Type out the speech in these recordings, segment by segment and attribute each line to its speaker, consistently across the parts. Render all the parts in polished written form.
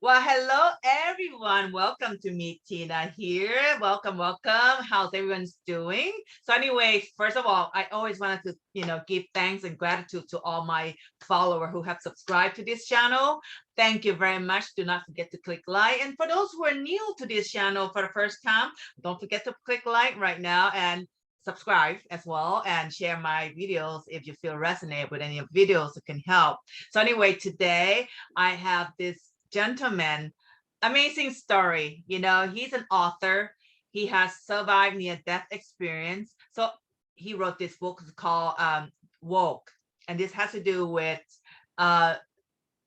Speaker 1: Well, hello everyone. Welcome to Meet Tina here. Welcome, welcome. How's everyone's doing? So anyway, first of all, I always wanted to, give thanks and gratitude to all my followers who have subscribed to this channel. Thank you very much. Do not forget to click like. And for those who are new to this channel for the first time, don't forget to click like right now and subscribe as well and share my videos if you feel resonate with any of videos that can help. So anyway, today I have this gentleman, amazing story. He's an author. He has survived near-death experience. So he wrote this book called Woke. And this has to do with uh,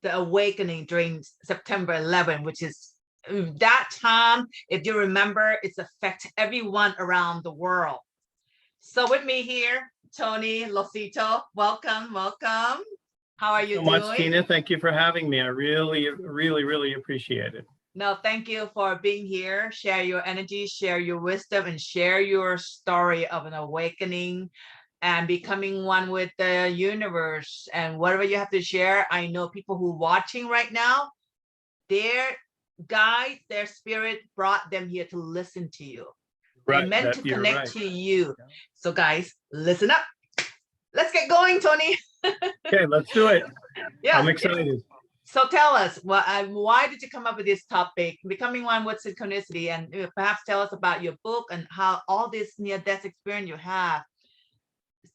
Speaker 1: the awakening during September 11, which is that time, if you remember, it's affect everyone around the world. So with me here, Tony Losito. Welcome, welcome. How are
Speaker 2: Thanks
Speaker 1: you
Speaker 2: so much,
Speaker 1: doing?
Speaker 2: Tina. Thank you for having me. I really appreciate it.
Speaker 1: No, thank you for being here. Share your energy, share your wisdom, and share your story of an awakening and becoming one with the universe. And whatever you have to share, I know people who are watching right now, their guide, their spirit brought them here to listen to you. They're
Speaker 2: Right,
Speaker 1: meant to
Speaker 2: that you're
Speaker 1: connect
Speaker 2: right.
Speaker 1: to you. So guys, listen up. Let's get going, Tony.
Speaker 2: Okay, let's do it.
Speaker 1: Yeah.
Speaker 2: I'm excited.
Speaker 1: So tell us, why did you come up with this topic, becoming one with synchronicity, and perhaps tell us about your book and how all this near-death experience you have,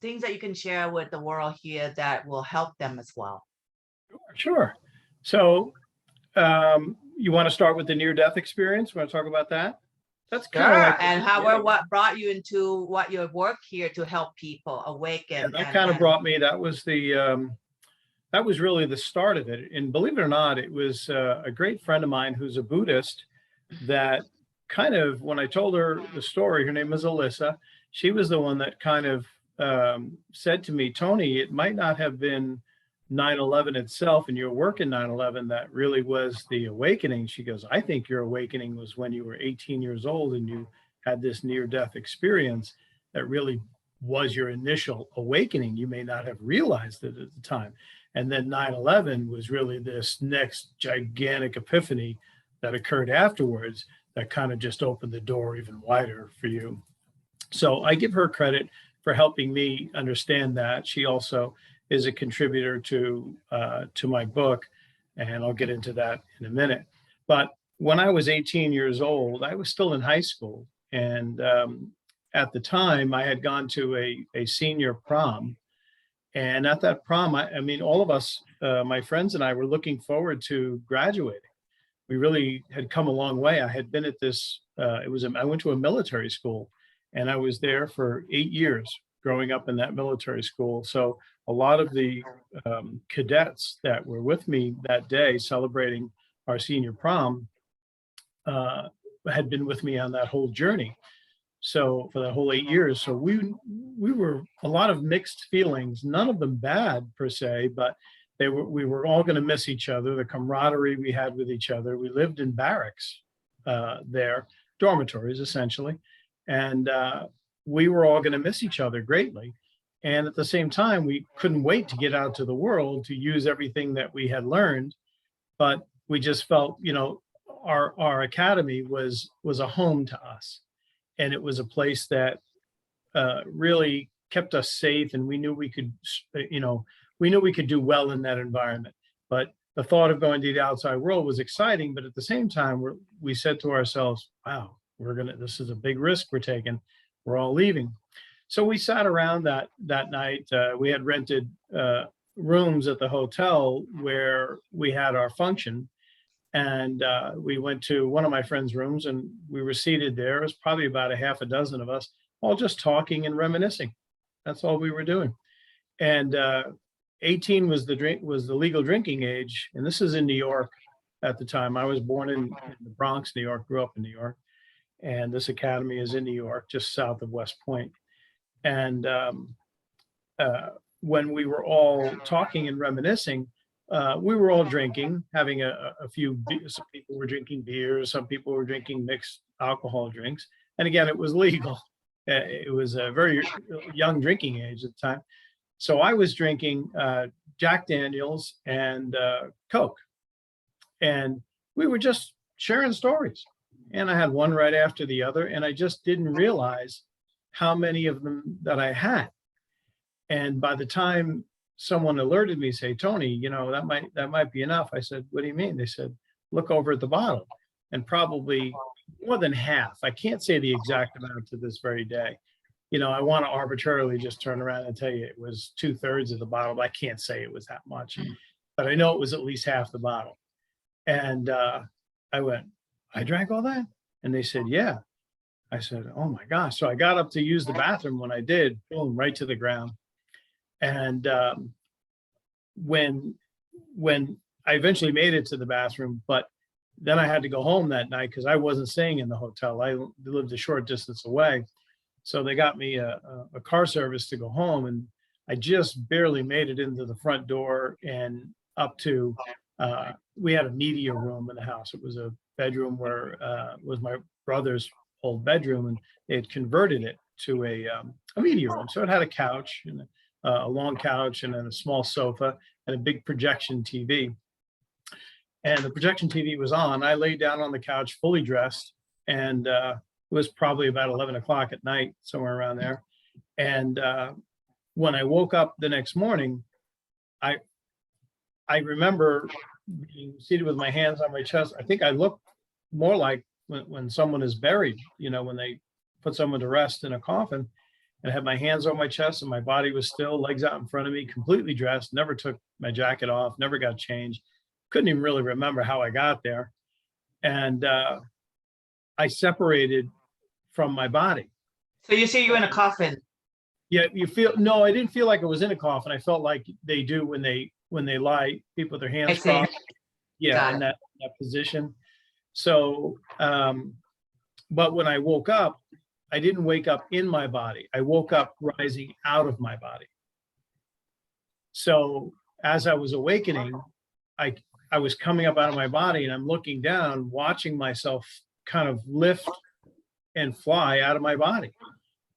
Speaker 1: things that you can share with the world here that will help them as well.
Speaker 2: Sure. So, you want to start with the near-death experience? Want to talk about that? That's kind of
Speaker 1: Sure.
Speaker 2: like the
Speaker 1: And
Speaker 2: beginning.
Speaker 1: what brought you into what your work here to help people
Speaker 2: Yeah,
Speaker 1: awaken
Speaker 2: that
Speaker 1: and
Speaker 2: kind of brought me. That was really the start of it. And believe it or not, it was a great friend of mine who's a Buddhist that kind of, when I told her the story, her name is Alyssa, she was the one that kind of said to me, Tony, it might not have been 9/11 itself and your work in 9/11 that really was the awakening. She goes, I think your awakening was when you were 18 years old and you had this near-death experience that really was your initial awakening. You may not have realized it at the time. And then 9/11 was really this next gigantic epiphany that occurred afterwards that kind of just opened the door even wider for you. So I give her credit for helping me understand that. She also is a contributor to my book, and I'll get into that in a minute. But when I was 18 years old, I was still in high school, and at the time, I had gone to a senior prom, and at that prom, I mean, all of us, my friends and I, were looking forward to graduating. We really had come a long way. I had been at this. I went to a military school, and I was there for 8 years, growing up in that military school. So a lot of the cadets that were with me that day celebrating our senior prom uh, had been with me on that whole journey. So for the whole 8 years, so we were a lot of mixed feelings, none of them bad per se, but we were all going to miss each other. The camaraderie we had with each other. We lived in barracks there, dormitories essentially, and we were all going to miss each other greatly. And at the same time, we couldn't wait to get out to the world to use everything that we had learned. But we just felt, our academy was a home to us, and it was a place that really kept us safe, and we knew we could, we knew we could do well in that environment. But the thought of going to the outside world was exciting, but at the same time, we said to ourselves, "Wow, this is a big risk we're taking. We're all leaving." So we sat around that night. We had rented rooms at the hotel where we had our function, and we went to one of my friend's rooms, and we were seated there. It was probably about a half a dozen of us, all just talking and reminiscing. That's all we were doing. And 18 was the legal drinking age, and this is in New York at the time. I was born in the Bronx, New York, grew up in New York, and this academy is in New York, just south of West Point. And when we were all talking and reminiscing, we were all drinking, having a few. Some people were drinking beers, some people were drinking mixed alcohol drinks, and again, it was legal. It was a very young drinking age at the time. So I was drinking Jack Daniels and Coke. And we were just sharing stories. And I had one right after the other, and I just didn't realize how many of them that I had. And by the time someone alerted me, say, Tony, that might be enough. I said, what do you mean? They said, look over at the bottom. And probably more than half, I can't say the exact amount to this very day. I want to arbitrarily just turn around and tell you it was 2/3 of the bottle, but I can't say it was that much. But I know it was at least half the bottle. And I went, I drank all that? And they said, yeah. I said, oh my gosh. So I got up to use the bathroom. When I did, boom, right to the ground. And when I eventually made it to the bathroom, but then I had to go home that night because I wasn't staying in the hotel. I lived a short distance away. So they got me a car service to go home, and I just barely made it into the front door and up to, we had a media room in the house. It was a bedroom where was my brother's old bedroom, and they had converted it to a media room. So it had a couch and a long couch and then a small sofa and a big projection TV. And the projection TV was on. I laid down on the couch fully dressed, and it was probably about 11 o'clock at night, somewhere around there. And when I woke up the next morning, I remember being seated with my hands on my chest. I think I looked more like when someone is buried, when they put someone to rest in a coffin. And I had my hands on my chest and my body was still, legs out in front of me, completely dressed, never took my jacket off, never got changed. Couldn't even really remember how I got there. And I separated from my body.
Speaker 1: So you see you in a coffin?
Speaker 2: Yeah, no, I didn't feel like I was in a coffin. I felt like they do when they lie, people with their hands crossed. Yeah, in that position. So, but when I woke up, I didn't wake up in my body. I woke up rising out of my body. So as I was awakening, I was coming up out of my body, and I'm looking down, watching myself kind of lift and fly out of my body.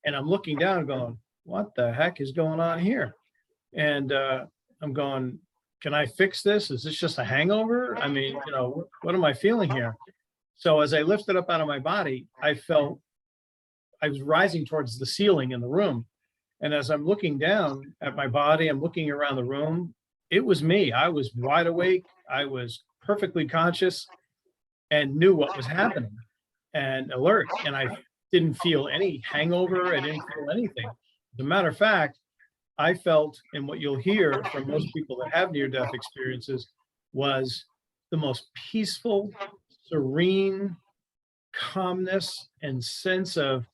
Speaker 2: And I'm looking down going, what the heck is going on here? And I'm going, can I fix this? Is this just a hangover? I mean, what am I feeling here? So as I lifted up out of my body, I felt I was rising towards the ceiling in the room. And as I'm looking down at my body, I'm looking around the room. It was me. I was wide awake. I was perfectly conscious and knew what was happening and alert. And I didn't feel any hangover. I didn't feel anything. As a matter of fact, I felt, and what you'll hear from most people that have near-death experiences, was the most peaceful, serene calmness and sense of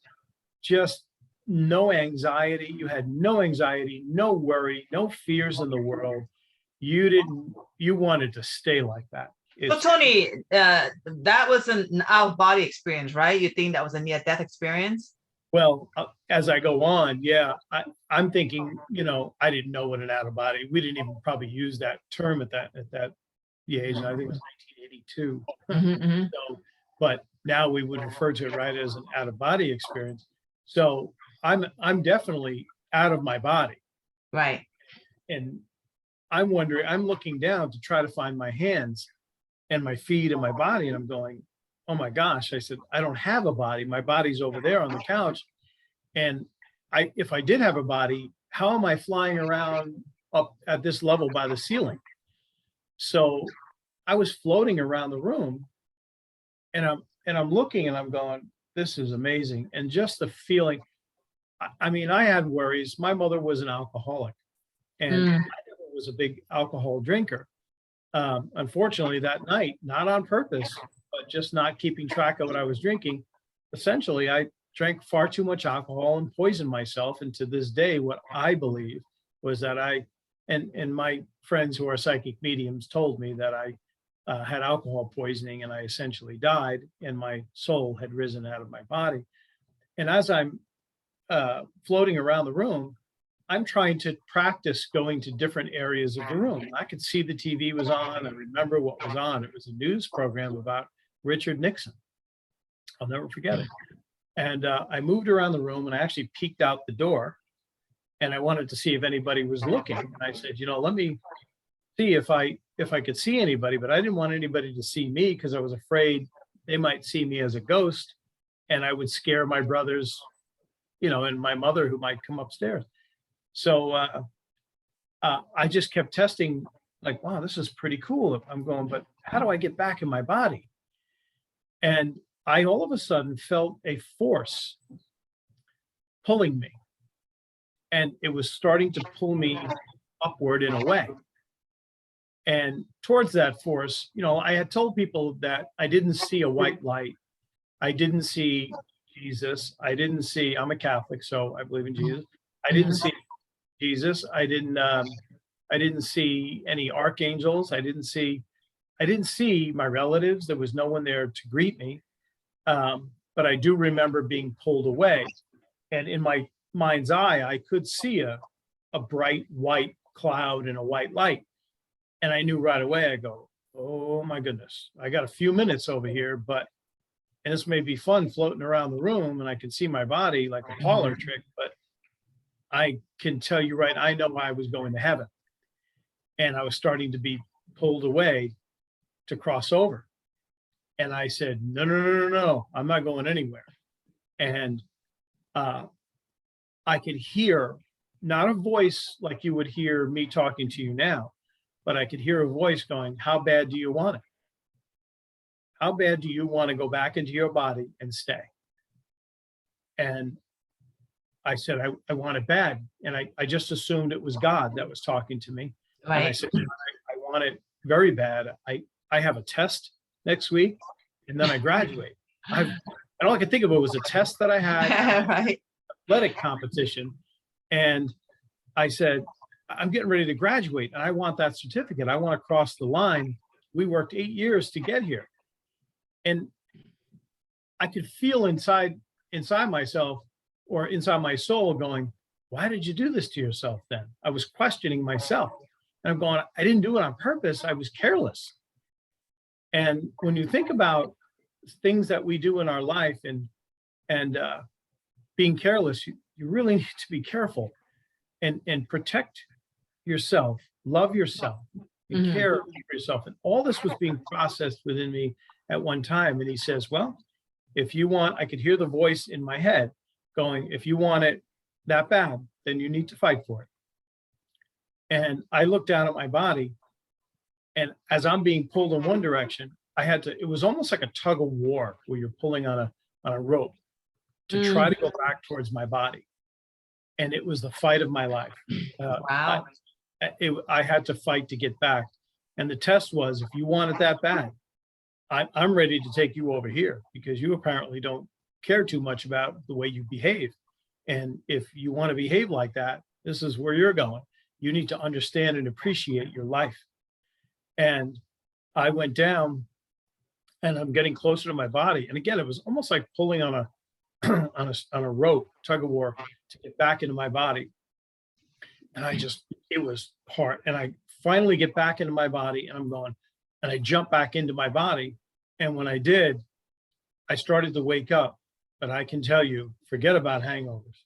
Speaker 2: just no anxiety. You had no anxiety, no worry, no fears in the world. You wanted to stay like that.
Speaker 1: So Tony, that was an out-of-body experience, right? You think that was a near-death experience?
Speaker 2: Well, as I go on, yeah, I'm thinking, I didn't know what an out-of-body. We didn't even probably use that term at that age. And I think it was 1982. So, but now we would refer to it right as an out-of-body experience. So I'm definitely out of my body.
Speaker 1: Right.
Speaker 2: And I'm wondering, I'm looking down to try to find my hands and my feet and my body. And I'm going, oh my gosh. I said, I don't have a body. My body's over there on the couch. And if I did have a body, how am I flying around up at this level by the ceiling? So I was floating around the room, and I'm looking and I'm going, this is amazing. And just the feeling, I mean, I had worries. My mother was an alcoholic, and I never was a big alcohol drinker. Unfortunately, that night, not on purpose, but just not keeping track of what I was drinking, essentially, I drank far too much alcohol and poisoned myself. And to this day, what I believe was that and my friends who are psychic mediums told me that I had alcohol poisoning, and I essentially died, and my soul had risen out of my body. And as I'm floating around the room, I'm trying to practice going to different areas of the room. I could see the TV was on. I remember what was on. It was a news program about Richard Nixon. I'll never forget it. And I moved around the room, and I actually peeked out the door, and I wanted to see if anybody was looking. And I said, let me see if I could see anybody, but I didn't want anybody to see me because I was afraid they might see me as a ghost and I would scare my brothers, and my mother who might come upstairs. So I just kept testing, like, wow, this is pretty cool. I'm going, but how do I get back in my body? And I all of a sudden felt a force pulling me, and it was starting to pull me upward in a way. And towards that force, I had told people that I didn't see a white light. I didn't see Jesus. I'm a Catholic, so I believe in Jesus. I didn't
Speaker 1: Mhm.
Speaker 2: see Jesus. I didn't see any archangels. I didn't see my relatives. There was no one there to greet me. But I do remember being pulled away. And in my mind's eye, I could see a bright white cloud and a white light. And I knew right away, I go, oh my goodness, I got a few minutes over here, and this may be fun floating around the room and I can see my body like a parlor
Speaker 1: Mhm.
Speaker 2: trick, but I can tell you right, I know I was going to heaven and I was starting to be pulled away to cross over. And I said, no, no, no, no, no, I'm not going anywhere. And uh, I could hear not a voice like you would hear me talking to you now, but I could hear a voice going, how bad do you want it? How bad do you want to go back into your body and stay? And I said, I want it bad. And I just assumed it was God that was talking to me. And I
Speaker 1: Right.
Speaker 2: said, I want it very bad. I have a test next week and then I graduate. And all I could think of it was a test that I had,
Speaker 1: Right.
Speaker 2: athletic competition. And I said, I'm getting ready to graduate and I want that certificate. I want to cross the line. We worked 8 years to get here. And I could feel inside myself or inside my soul going, why did you do this to yourself then? I was questioning myself. And I'm going, I didn't do it on purpose. I was careless. And when you think about things that we do in our life and being careless, you really need to be careful and protect yourself, love yourself, and
Speaker 1: Mhm.
Speaker 2: care for yourself. And all this was being processed within me at one time. And he says, well, if you want, I could hear the voice in my head going, if you want it that bad, then you need to fight for it. And I looked down at my body, and as I'm being pulled in one direction, it was almost like a tug of war where you're pulling on a rope to try
Speaker 1: Mm.
Speaker 2: to go back towards my body. And it was the fight of my life. I,
Speaker 1: Wow.
Speaker 2: I had to fight to get back. And the test was, if you want it that bad, I'm ready to take you over here because you apparently don't care too much about the way you behave. And if you want to behave like that, this is where you're going. You need to understand and appreciate your life. And I went down and I'm getting closer to my body. And again, it was almost like pulling on a on a rope, tug of war to get back into my body. And it was hard. And I finally get back into my body and I'm going, and I jump back into my body. And when I did, I started to wake up. But I can tell you, forget about hangovers.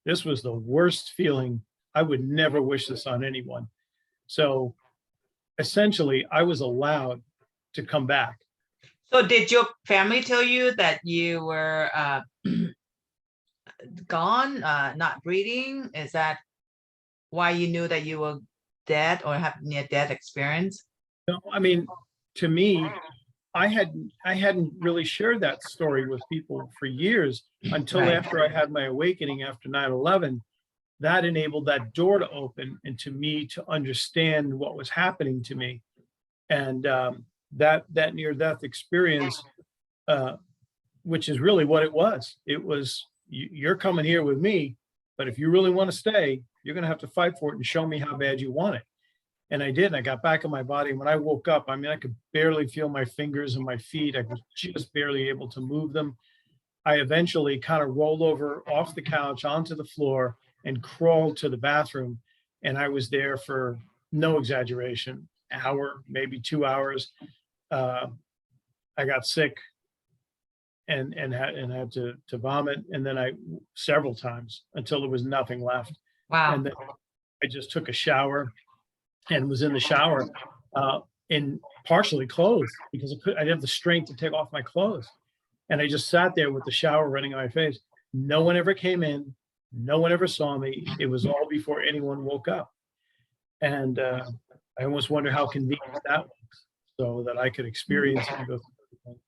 Speaker 2: This was the worst feeling. I would never wish this on anyone. So essentially, I was allowed to come back.
Speaker 1: So did your family tell you that you were gone, not breathing? Is that why you knew that you were dead or have near death experience?
Speaker 2: No, I mean, to me, I hadn't really shared that story with people for years until
Speaker 1: Right.
Speaker 2: after I had my awakening after 9/11. That enabled that door to open and to me to understand what was happening to me. And that near death experience, uh, which is really what it was. It was, you're coming here with me, but if you really want to stay, you're going to have to fight for it and show me how bad you want it. And I did. And I got back in my body. And when I woke up, I mean, I could barely feel my fingers and my feet. I was just barely able to move them. I eventually kind of rolled over off the couch onto the floor and crawled to the bathroom. And I was there for, no exaggeration, hour, maybe 2 hours. Uh, I got sick and had to vomit, and then I several times until there was nothing left.
Speaker 1: Wow.
Speaker 2: And then I just took a shower and was in the shower in partially clothed because I didn't have the strength to take off my clothes. And I just sat there with the shower running on my face. No one ever came in. No one ever saw me. It was all before anyone woke up. And I almost wonder how convenient that was so that I could experience it and go through everything.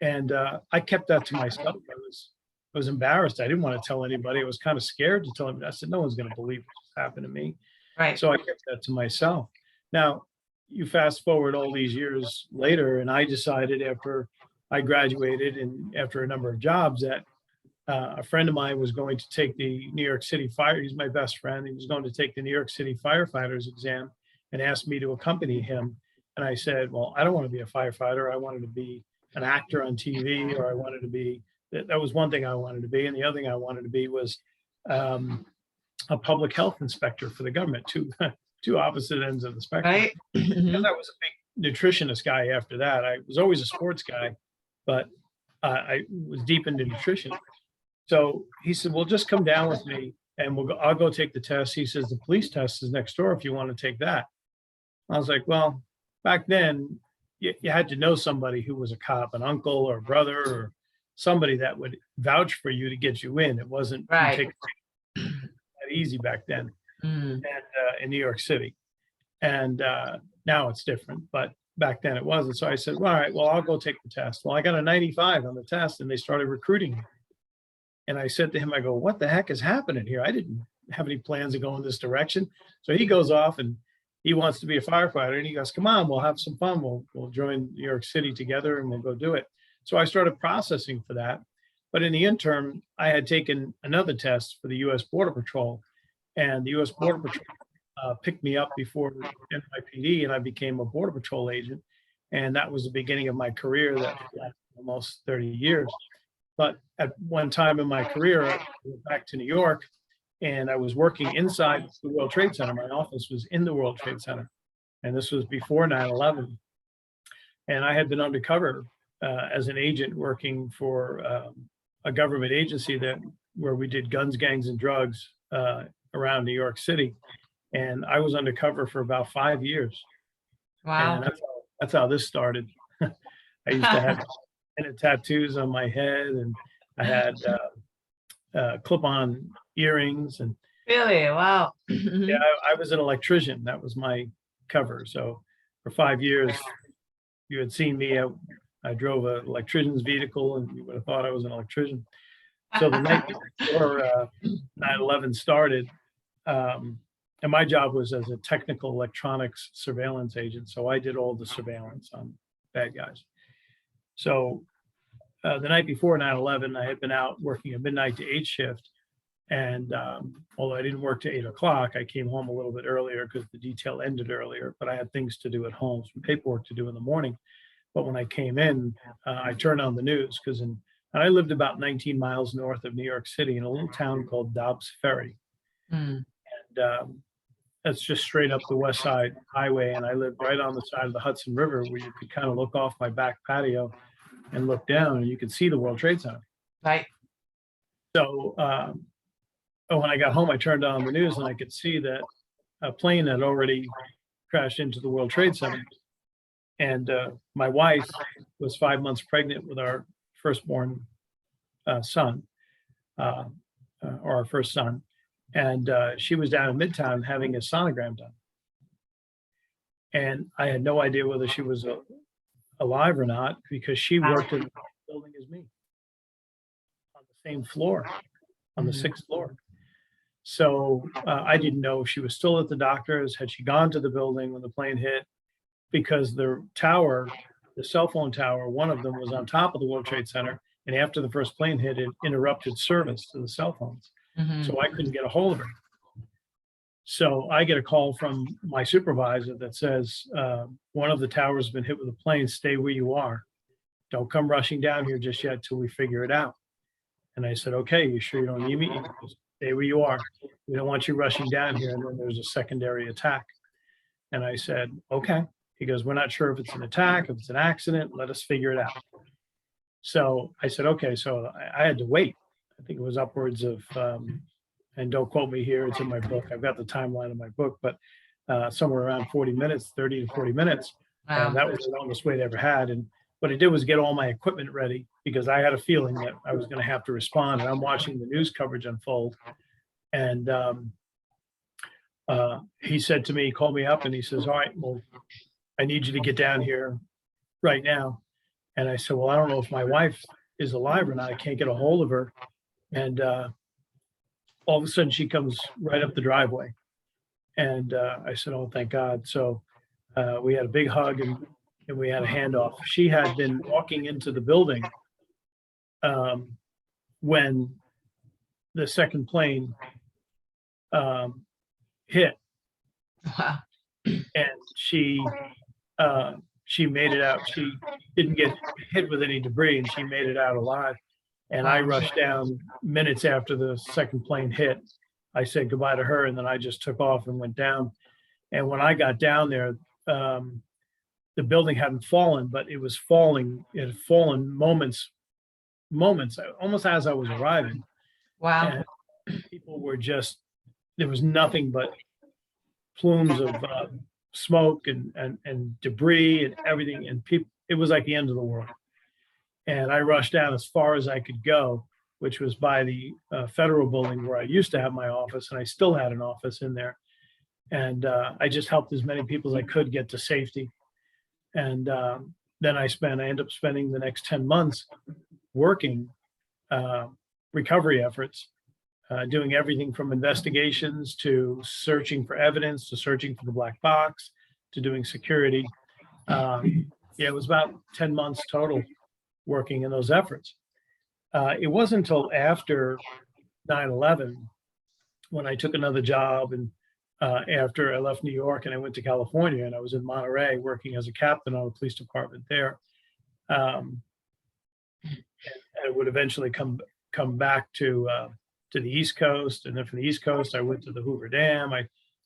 Speaker 2: And I kept that to myself. I was embarrassed. I didn't want to tell anybody. I was kind of scared to tell them. I said, no one's going to believe what just happened to me.
Speaker 1: Right.
Speaker 2: So I kept that to myself. Now, you fast forward all these years later, and I decided after I graduated and after a number of jobs that a friend of mine was going to take the New York City fire. He's my best friend. He was going to take the New York City firefighters exam and asked me to accompany him. And I said, well, I don't want to be a firefighter. I wanted to be an actor on TV, or I wanted to be, that was one thing I wanted to be. And the other thing I wanted to be was a public health inspector for the government, two opposite ends of the spectrum.
Speaker 1: Right.
Speaker 2: And I was a big nutritionist guy after that. I was always a sports guy, but I was deep into nutrition. So he said, well, just come down with me and I'll go take the test. He says, the police test is next door if you want to take that. I was like, well, back then you had to know somebody who was a cop, an uncle or a brother or somebody that would vouch for you to get you in. It wasn't
Speaker 1: Right.
Speaker 2: that easy back then.
Speaker 1: Mm.
Speaker 2: And in New York City. And now it's different, but back then it wasn't. So I said, well, all right, well, I'll go take the test. Well, I got a 95 on the test and they started recruiting me. And I said to him, I go, what the heck is happening here? I didn't have any plans to go in this direction. So he goes off and he wants to be a firefighter. And he goes, come on, we'll have some fun. We'll join New York City together and we'll go do it. So I started processing for that. But in the interim, I had taken another test for the U.S. Border Patrol. And the U.S. Border Patrol picked me up before NYPD, and I became a Border Patrol agent. And that was the beginning of my career that lasted almost 30 years. But at one time in my career, I went back to New York, and I was working inside the World Trade Center. My office was in the World Trade Center, and this was before 9/11. And I had been undercover as an agent working for a government agency where we did guns, gangs, and drugs around New York City. And I was undercover for about 5 years.
Speaker 1: Wow.
Speaker 2: And that's how this started. I used to have tattoos on my head, and I had clip-on earrings. And
Speaker 1: Really? Wow.
Speaker 2: yeah, I was an electrician. That was my cover. So for 5 years, you had seen me. I drove an electrician's vehicle, and you would have thought I was an electrician. So the night before 9/11 started, and my job was as a technical electronics surveillance agent. So I did all the surveillance on bad guys. So the night before 9/11, I had been out working a midnight to 8 shift. And although I didn't work to 8 o'clock, I came home a little bit earlier because the detail ended earlier, but I had things to do at home, some paperwork to do in the morning. But when I came in, I turned on the news and I lived about 19 miles north of New York City in a little town called Dobbs Ferry.
Speaker 1: Mm.
Speaker 2: And that's just straight up the West Side Highway. And I lived right on the side of the Hudson River where you could kind of look off my back patio and look down and you could see the World Trade Center.
Speaker 1: Right.
Speaker 2: So when I got home, I turned on the news and I could see that a plane had already crashed into the World Trade Center. And my wife was 5 months pregnant with our firstborn son, or our first son. And she was down in Midtown having a sonogram done. And I had no idea whether she was alive or not because she worked in the same building as me on the same floor, on the 6th floor. So I didn't know if she was still at the doctor's. Had she gone to the building when the plane hit? Because the tower, the cell phone tower, one of them was on top of the World Trade Center. And after the first plane hit, it interrupted service to the cell phones.
Speaker 1: Mm-hmm.
Speaker 2: So I couldn't get a hold of her. So I get a call from my supervisor that says, one of the towers has been hit with a plane. Stay where you are. Don't come rushing down here just yet till we figure it out. And I said, okay, you sure you don't need me? He goes, stay where you are. We don't want you rushing down here. And then there's a secondary attack. And I said, okay. He goes, we're not sure if it's an attack, if it's an accident. Let us figure it out. So I said, okay. So I had to wait. I think it was upwards of, and don't quote me here, it's in my book. I've got the timeline of my book, but somewhere around 40 minutes, 30 to 40 minutes. And
Speaker 1: Wow.
Speaker 2: that was the longest wait I ever had. And what I did was get all my equipment ready because I had a feeling that I was going to have to respond. And I'm watching the news coverage unfold. And he said to me, he called me up and he says, all right, well, I need you to get down here right now. And I said, well, I don't know if my wife is alive or not. I can't get a hold of her. And all of a sudden she comes right up the driveway. And I said, oh, thank God. So we had a big hug and we had a handoff. She had been walking into the building when the second plane hit,
Speaker 1: Wow.
Speaker 2: and she made it out. She didn't get hit with any debris, and she made it out alive. And I
Speaker 1: Wow.
Speaker 2: rushed down minutes after the second plane hit. I said goodbye to her, and then I just took off and went down. And when I got down there, the building hadn't fallen, but it was falling. It had fallen moments, almost as I was arriving.
Speaker 1: Wow.
Speaker 2: And people were just, there was nothing but plumes of smoke and debris and everything. And people, it was like the end of the world. And I rushed down as far as I could go, which was by the federal building where I used to have my office, and I still had an office in there. And I just helped as many people as I could get to safety. And then I ended up spending the next 10 months working recovery efforts, doing everything from investigations to searching for evidence, to searching for the black box, to doing security. Yeah, it was about 10 months total working in those efforts. It wasn't until after 9/11 when I took another job, and after I left New York and I went to California, and I was in Monterey working as a captain on the police department there. And I would eventually come back to the East Coast, and then from the East Coast I went to the Hoover Dam.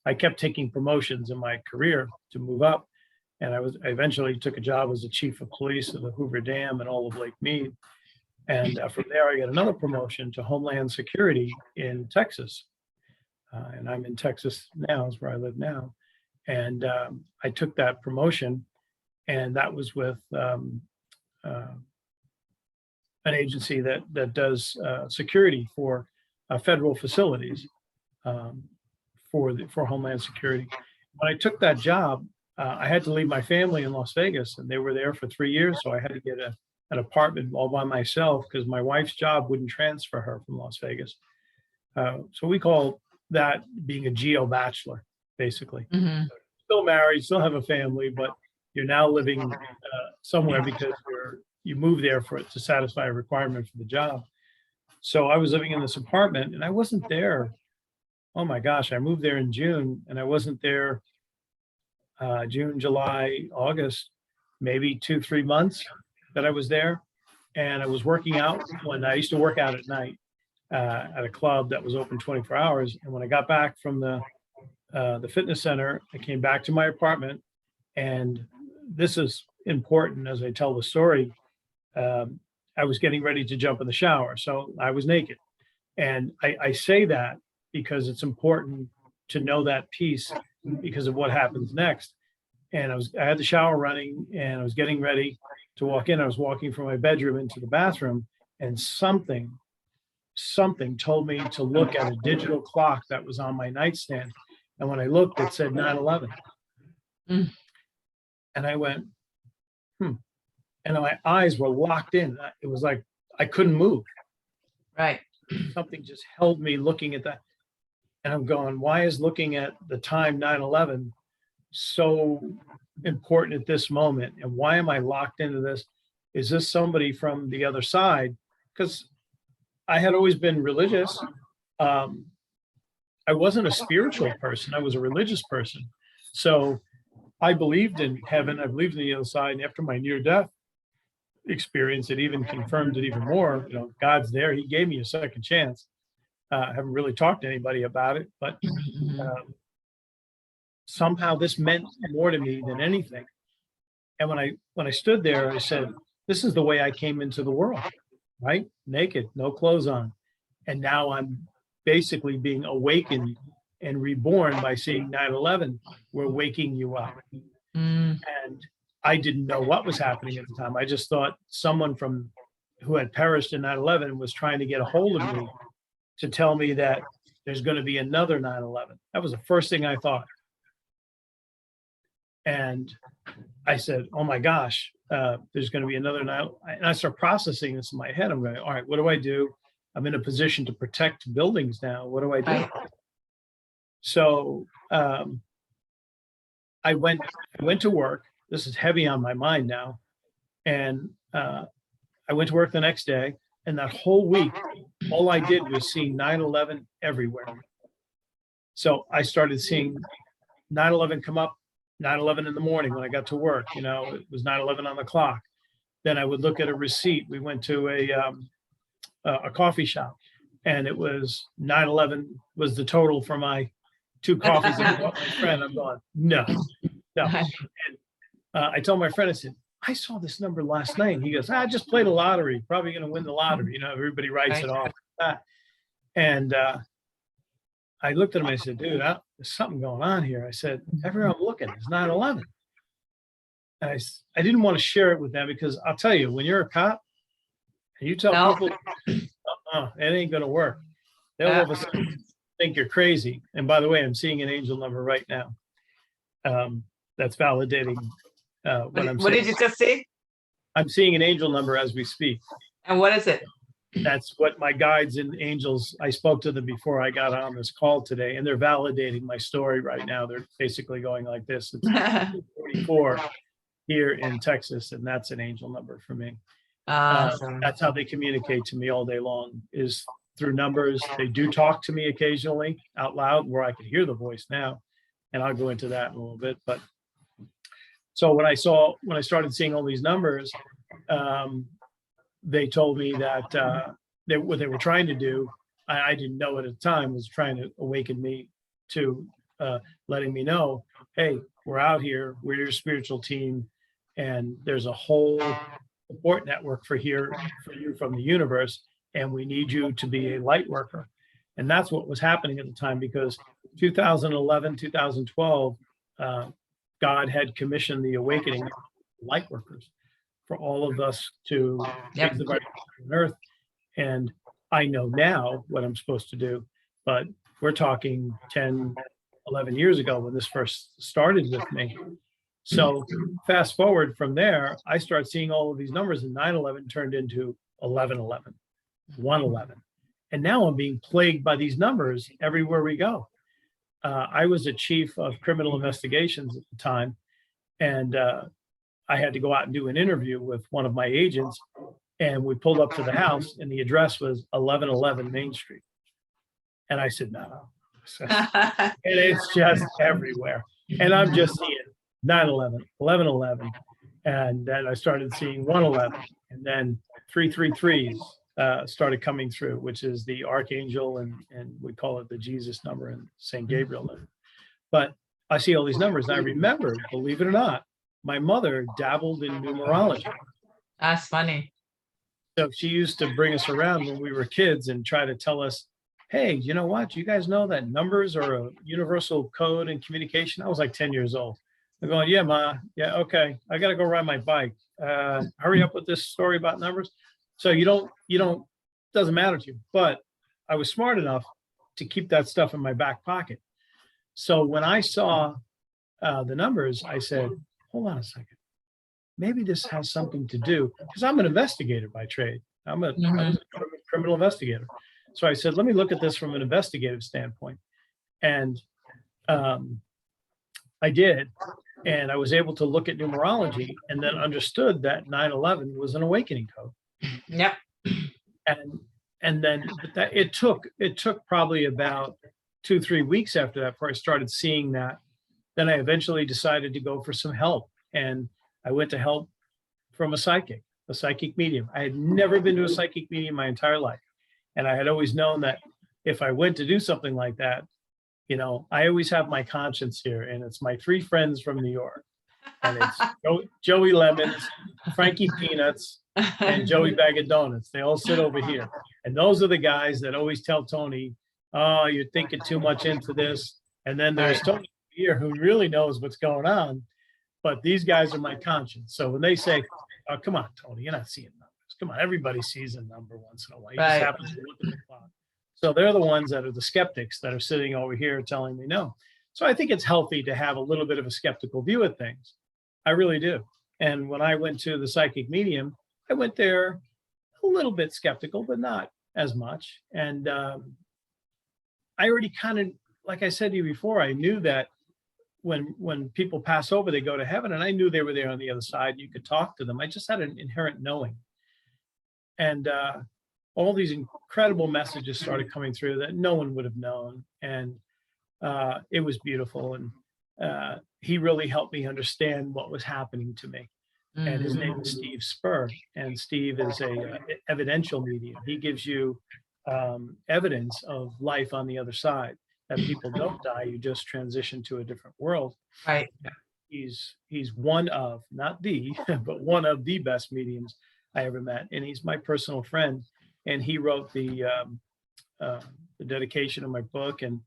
Speaker 2: I kept taking promotions in my career to move up, and I eventually took a job as the chief of police of the Hoover Dam and all of Lake Mead. And from there I got another promotion to Homeland Security in Texas. And I'm in Texas now, is where I live now. And I took that promotion, and that was with an agency that does security for federal facilities for Homeland Security. When I took that job, I had to leave my family in Las Vegas, and they were there for 3 years. So I had to get an apartment all by myself because my wife's job wouldn't transfer her from Las Vegas. So we call that being a geo bachelor, basically.
Speaker 1: Mhm.
Speaker 2: Still married, still have a family, but you're now living somewhere because you moved there to satisfy a requirement for the job. So I was living in this apartment, and I wasn't there. Oh my gosh, I moved there in June, and I wasn't there June, July, August, maybe 2, 3 months that I was there. And I was working out when I used to work out at night at a club that was open 24 hours. And when I got back from the fitness center, I came back to my apartment, and this is important as I tell the story. I was getting ready to jump in the shower, so I was naked. And I say that because it's important to know that piece because of what happens next. And I had the shower running, and I was getting ready to walk in. I was walking from my bedroom into the bathroom, and something told me to look at a digital clock that was on my nightstand. And when I looked, it said 9/11.
Speaker 1: Mm.
Speaker 2: And I went, and my eyes were locked in. It was like I couldn't move.
Speaker 1: Right.
Speaker 2: Something just held me looking at that. And I'm going, why is looking at the time 9/11 so important at this moment? And why am I locked into this? Is this somebody from the other side? Because I had always been religious. I wasn't a spiritual person. I was a religious person. So I believed in heaven. I believed in the other side. And after my near-death experience, it even confirmed it even more. You know, God's there. He gave me a second chance. I haven't really talked to anybody about it, but somehow this meant more to me than anything. And when I stood there, I said, this is the way I came into the world, right? Naked, no clothes on. And now I'm basically being awakened and reborn by seeing 9/11 were waking you up.
Speaker 1: Mm.
Speaker 2: And I didn't know what was happening at the time. I just thought someone from who had perished in 9/11 was trying to get a hold of me to tell me that there's going to be another 9/11. That was the first thing I thought. And I said, oh my gosh, there's going to be another 9. And I start processing this in my head. I'm going, all right, what do I do? I'm in a position to protect buildings now. What do I do?
Speaker 1: Right.
Speaker 2: So I went to work. This is heavy on my mind now. And I went to work the next day. And that whole week, all I did was see 9/11 everywhere. So I started seeing 9/11 come up, 9/11 in the morning when I got to work. You know, it was 9/11 on the clock. Then I would look at a receipt. We went to a coffee shop, and it was 9/11 was the total for my 2 coffees that I bought my friend. I'm going, no. And I told my friend, I said, I saw this number last night. He goes, I just played a lottery, probably going to win the lottery. You know, everybody writes it off. And I looked at him. I said, dude, there's something going on here. I said, everywhere I'm looking, it's 9/11. And I didn't want to share it with them because I'll tell you, when you're a cop and you tell people, it ain't going to work, they'll all of a sudden think you're crazy. And by the way, I'm seeing an angel number right now. That's validating what I'm saying.
Speaker 1: What did you just say?
Speaker 2: I'm seeing an angel number as we speak.
Speaker 1: And what is it?
Speaker 2: That's what my guides and angels, I spoke to them before I got on this call today, and they're validating my story right now. They're basically going like this. It's 44 here in Texas, and that's an angel number for me. That's how they communicate to me all day long, is through numbers. They do talk to me occasionally out loud where I can hear the voice now, and I'll go into that in a little bit. But so when I started seeing all these numbers, they told me that what they were trying to do, I didn't know it at the time, was trying to awaken me to letting me know, hey, we're out here, we're your spiritual team, and there's a whole support network for you from the universe, and we need you to be a light worker. And that's what was happening at the time, because 2011, 2012, God had commissioned the awakening of light workers for all of us to take the vibration on earth. And I know now what I'm supposed to do, but we're talking 10, 11 years ago when this first started with me. So fast forward from there, I start seeing all of these numbers, and 9/11 turned into 11/11, 1/11. And now I'm being plagued by these numbers everywhere we go. I was a chief of criminal investigations at the time, and I had to go out and do an interview with one of my agents, and we pulled up to the house, and the address was 1111 Main Street. And I said, no. And it's just everywhere. And I'm just seeing 9/11, 11/11. And then I started seeing 1/11. And then 333s started coming through, which is the Archangel, and we call it the Jesus number and St. Gabriel number. But I see all these numbers, and I remember, believe it or not, my mother dabbled in numerology.
Speaker 1: That's funny.
Speaker 2: So she used to bring us around when we were kids and try to tell us, hey, you know what? You guys know that numbers are a universal code in communication? I was like 10 years old. I'm going, yeah, Ma. Yeah, okay. I got to go ride my bike. Hurry up with this story about numbers. So you don't, doesn't matter to you. But I was smart enough to keep that stuff in my back pocket. So when I saw the numbers, I said, hold on a second. Maybe this has something to do, because I'm an investigator by trade. I was a criminal investigator. So I said, let me look at this from an investigative standpoint. And I did. And I was able to look at numerology and then understood that 9/11 was an awakening code.
Speaker 1: Yep.
Speaker 2: And then it took probably about 2-3 weeks after that before I started seeing that. Then I eventually decided to go for some help. And I went to help from a psychic medium. I had never been to a psychic medium my entire life. And I had always known that if I went to do something like that, you know, I always have my conscience here, and it's my 3 friends from New York. And it's Joey Lemons, Frankie Peanuts, and Joey Bag of Donuts. They all sit over here. And those are the guys that always tell Tony, oh, you're thinking too much into this. And then there's
Speaker 1: Right.
Speaker 2: Tony here who really knows what's going on. But these guys are my conscience. So when they say, oh, come on, Tony, you're not seeing numbers. Come on, everybody sees a number once in a while. You just
Speaker 1: Right.
Speaker 2: happen to look at the clock. So they're the ones that are the skeptics that are sitting over here telling me no. So I think it's healthy to have a little bit of a skeptical view of things. I really do. And when I went to the psychic medium, I went there a little bit skeptical, but not as much. And I already kind of, like I said to you before, I knew that when people pass over, they go to heaven, and I knew they were there on the other side. You could talk to them. I just had an inherent knowing. And all these incredible messages started coming through that no one would have known. And it was beautiful. And he really helped me understand what was happening to me. And his name is Steve Spur. And Steve is a evidential medium. He gives you evidence of life on the other side, that people don't die, you just transition to a different world.
Speaker 1: Right.
Speaker 2: He's one of, not the, but one of the best mediums I ever met. And he's my personal friend. And he wrote the dedication of my book. And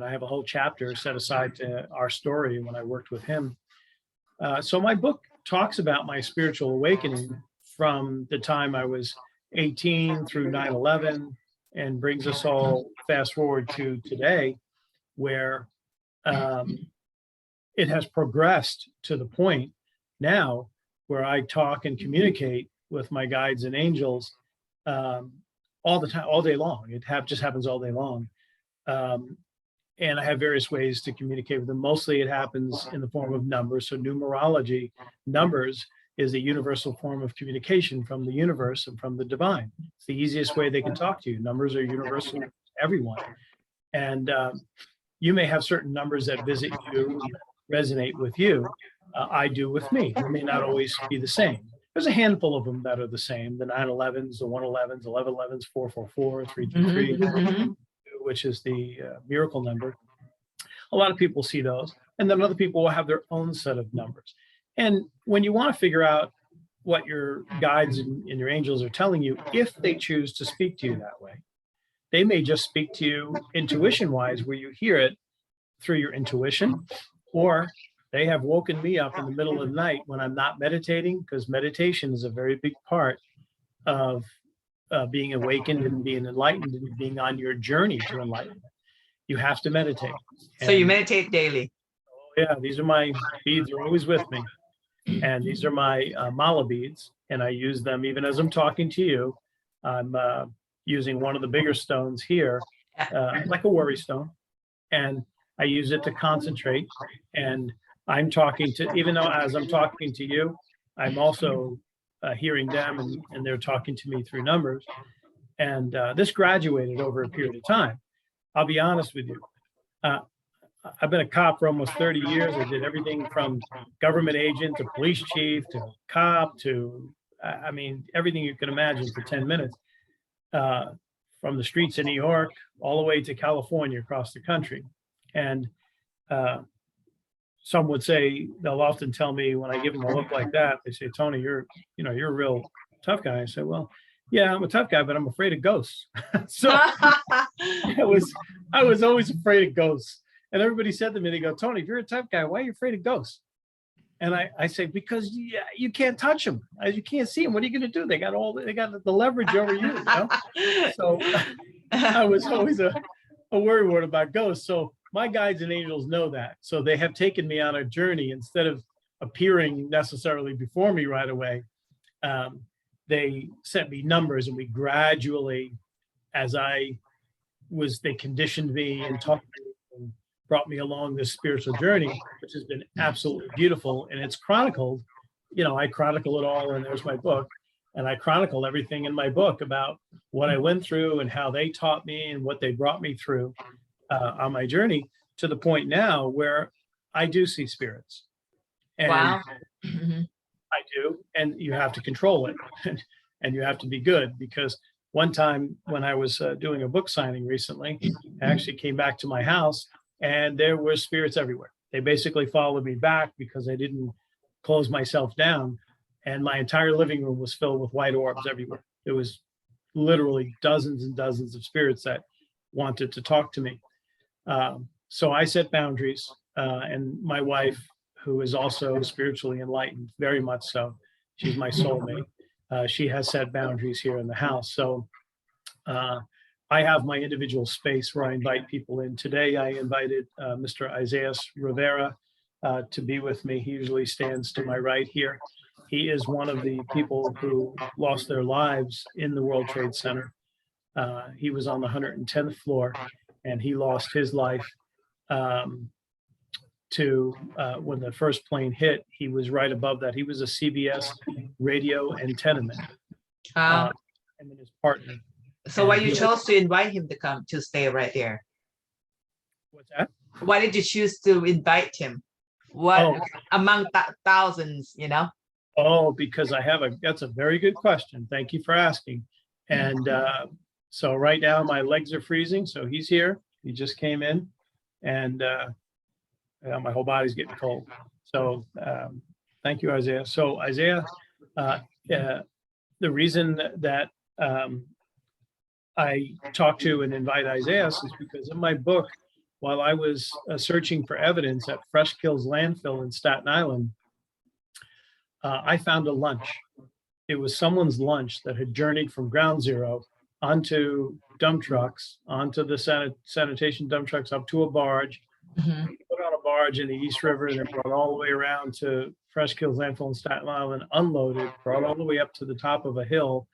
Speaker 2: I have a whole chapter set aside to our story when I worked with him. So my book talks about my spiritual awakening from the time I was 18 through 9/11, and brings us all fast forward to today, where it has progressed to the point now where I talk and communicate with my guides and angels all the time, all day long. It just happens all day long. And I have various ways to communicate with them. Mostly it happens in the form of numbers. So numerology, numbers, is a universal form of communication from the universe and from the divine. It's the easiest way they can talk to you. Numbers are universal to everyone. And you may have certain numbers that visit you, resonate with you. I do with me. They may not always be the same. There's a handful of them that are the same: the 9/11s, the 111s, 1111s, 444, 333, which is the miracle number. A lot of people see those. And then other people will have their own set of numbers. And when you want to figure out what your guides and your angels are telling you, if they choose to speak to you that way, they may just speak to you intuition wise, where you hear it through your intuition, or they have woken me up in the middle of the night when I'm not meditating, because meditation is a very big part of being awakened and being enlightened and being on your journey to enlightenment. You have to meditate.
Speaker 1: So you meditate daily?
Speaker 2: Yeah, these are my beads, are always with me. And these are my mala beads, and I use them even as I'm talking to you. I'm using one of the bigger stones here, like a worry stone, and I use it to concentrate. And I'm talking to, even though as I'm talking to you, I'm also hearing them, and they're talking to me through numbers. And this graduated over a period of time. I'll be honest with you. I've been a cop for almost 30 years. I did everything from government agent to police chief to cop to, I mean, everything you can imagine for 10 minutes, from the streets of New York all the way to California, across the country. And some would say, they'll often tell me when I give them a look like that, they say, Tony, you're a real tough guy. I say, well, yeah, I'm a tough guy, but I'm afraid of ghosts. So I was always afraid of ghosts. And everybody said to me, they go, Tony, if you're a tough guy, why are you afraid of ghosts? And I say, because you can't touch them. You can't see them. What are you going to do? They got the leverage over you, you know? So I was always a worrywart about ghosts. So my guides and angels know that. So they have taken me on a journey. Instead of appearing necessarily before me right away, they sent me numbers, and we gradually, as they conditioned me and taught me and brought me along this spiritual journey, which has been absolutely beautiful. And it's chronicled, I chronicle it all, and there's my book. And I chronicle everything in my book about what I went through and how they taught me and what they brought me through on my journey, to the point now where I do see spirits. And
Speaker 1: wow.
Speaker 2: I do, and you have to control it, and you have to be good. Because one time when I was doing a book signing recently, I actually came back to my house, and there were spirits everywhere. They basically followed me back because I didn't close myself down, and my entire living room was filled with white orbs everywhere. There was literally dozens and dozens of spirits that wanted to talk to me. So I set boundaries, and my wife, who is also spiritually enlightened, very much so, she's my soulmate. She has set boundaries here in the house. So I have my individual space where I invite people in. Today, I invited Mr. Isaiah Rivera to be with me. He usually stands to my right here. He is one of the people who lost their lives in the World Trade Center. He was on the 110th floor, and he lost his life to when the first plane hit. He was right above that. He was a CBS radio antennaman,
Speaker 1: Um,
Speaker 2: and then his partner.
Speaker 1: so why
Speaker 2: And
Speaker 1: you
Speaker 2: he-
Speaker 1: chose to invite him to come to stay right there?
Speaker 2: What's that?
Speaker 1: Why did you choose to invite him? What
Speaker 2: Oh,
Speaker 1: among thousands, you know?
Speaker 2: oh, because that's a very good question. Thank you for asking. And so right now my legs are freezing. So he's here. He just came in, and my whole body's getting cold. So thank you, Isaiah. So Isaiah, the reason that I talk to and invite Isaiah is because in my book, while I was searching for evidence at Fresh Kills landfill in Staten Island, I found a lunch. It was someone's lunch that had journeyed from ground zero onto dump trucks, onto the sanitation dump trucks, up to a barge,
Speaker 1: Mhm.
Speaker 2: put on a barge in the East River, and then brought all the way around to Fresh Kills landfill in Staten Island, unloaded, brought all the way up to the top of a hill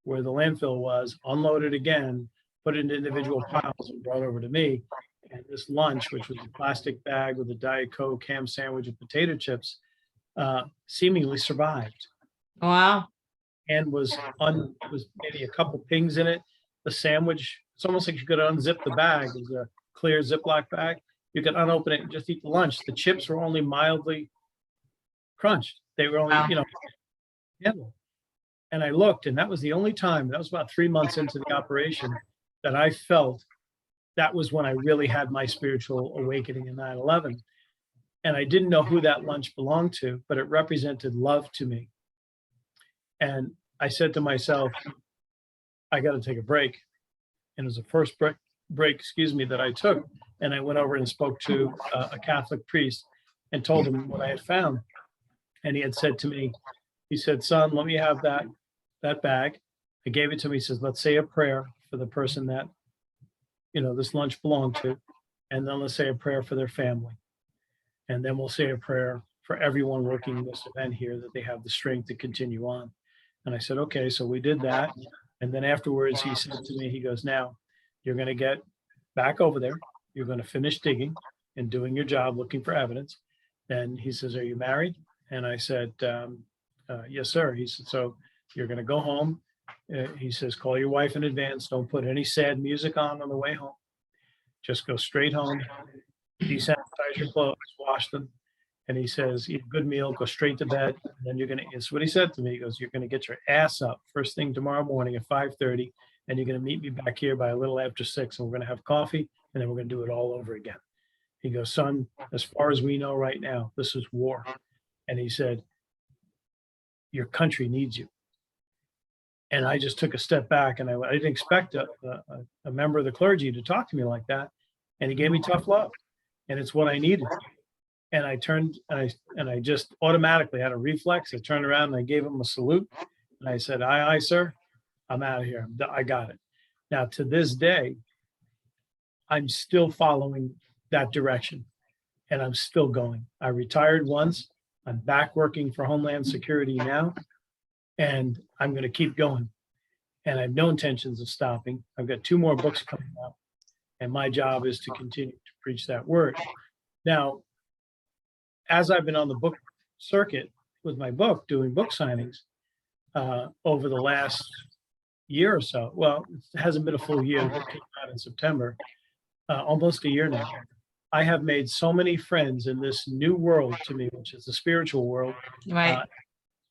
Speaker 2: where the landfill was, unloaded again, put it in individual piles, and brought over to me. And this lunch, which was a plastic bag with a Diet Coke, ham sandwich, and potato chips, seemingly survived,
Speaker 1: Wow.
Speaker 2: and was maybe a couple pings in it. The sandwich, it's almost like you could unzip the bag. It was a clear Ziploc bag. You could unopen it and just eat the lunch. The chips were only mildly crunched. They were only,
Speaker 1: Wow.
Speaker 2: handled. And I looked, and that was the only time, that was about 3 months into the operation, that I felt that was when I really had my spiritual awakening in 9/11. And I didn't know who that lunch belonged to, but it represented love to me. And I said to myself, I got to take a break. And it was the first break, that I took. And I went over and spoke to a Catholic priest and told him what I had found. And he had said to me, he said, son, let me have that bag. He gave it to me. He says, let's say a prayer for the person that, this lunch belonged to. And then let's say a prayer for their family. And then we'll say a prayer for everyone working this event here, that they have the strength to continue on. And I said, okay, so we did that. And then afterwards, he said to me, he goes, now you're going to get back over there. You're going to finish digging and doing your job, looking for evidence. And he says, are you married? And I said, yes, sir. He said, so you're going to go home. He says, call your wife in advance. Don't put any sad music on the way home. Just go straight home, desanitize your clothes, wash them. And he says, eat a good meal, go straight to bed. And then it's what he said to me. He goes, you're going to get your ass up first thing tomorrow morning at 5:30. And you're going to meet me back here by a little after 6. And we're going to have coffee. And then we're going to do it all over again. He goes, son, as far as we know right now, this is war. And he said, your country needs you. And I just took a step back, and I didn't expect a member of the clergy to talk to me like that. And he gave me tough love, and it's what I needed. And I turned, and I just automatically had a reflex. I turned around and I gave him a salute. And I said, aye, sir, I'm out of here. I got it. Now, to this day, I'm still following that direction, and I'm still going. I retired once. I'm back working for Homeland Security now, and I'm going to keep going. And I have no intentions of stopping. I've got 2 more books coming out, and my job is to continue to preach that word. Now, as I've been on the book circuit with my book, doing book signings over the last year or so, well, it hasn't been a full year. It came out in September, almost a year now. I have made so many friends in this new world to me, which is the spiritual world,
Speaker 1: Right.